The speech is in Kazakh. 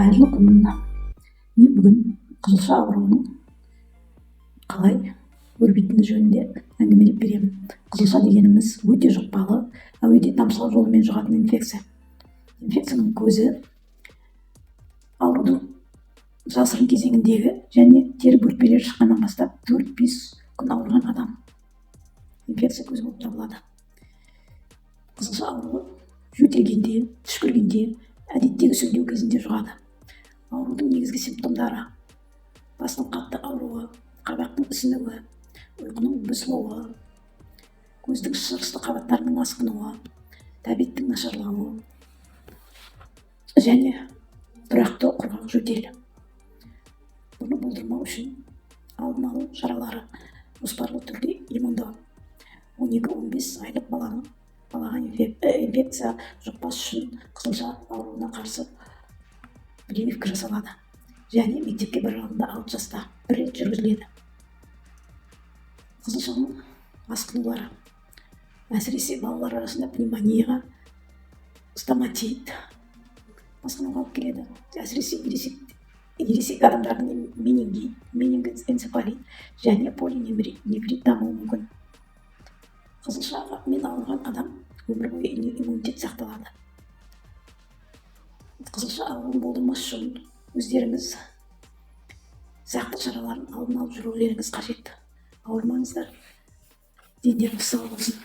Қайырлы күн. Мен бүгін қызылша ауруының қалай өрбитіні жөнінде әңгімелеп беремін. Қызылша дегеніміз өте жұқпалы, әуеде тамшылау жолымен жұғатын инфекция. Инфекцияның көзі аурудың жасырын кезеңіндегі және тері бөртпелері шыққаннан бастап 4-5 күн ауырған адам инфекция көзі болып табылады. Қызылша ауруы жөтелгенде, түшкіргенде, әдеттегі сөйлеу кезінде жұғады. Аурудың негізгі симптомдары: бастың қатты ауруы, қабақтың ісінуі, ұйқының бұзылуы, көздің шырышты қабаттарының асқынуы, тәбеттің нашарлауы және тұрақты құрғақ жөтел. Бұны болдырмау үшін алдын алу шаралары: жоспарлы түрде иммундау. 12-15 айлық балаға инфекция жұқпас үшін қызылша ауруына қарсы прививка жасалады және мектепке барар алдында 6 жаста 1 рет жүргізіледі. Қызылшаның асқынулары әсіресе балалар арасында пневмонияға, стоматит асқынуға алып келеді. Әсіресе ересек адамдардың менингит, менингоэнцефалит және полиневрит дамуы мүмкін. Қызылшамен ауырған адам өмір бойы иммунитет сақталады. Қызылша ауруын болдырмас үшін өздеріңіз сақтық шараларын алдын алып жүрулеріңіз қажет. Ауырмаңыздар. Дендеріңіз сау болсын.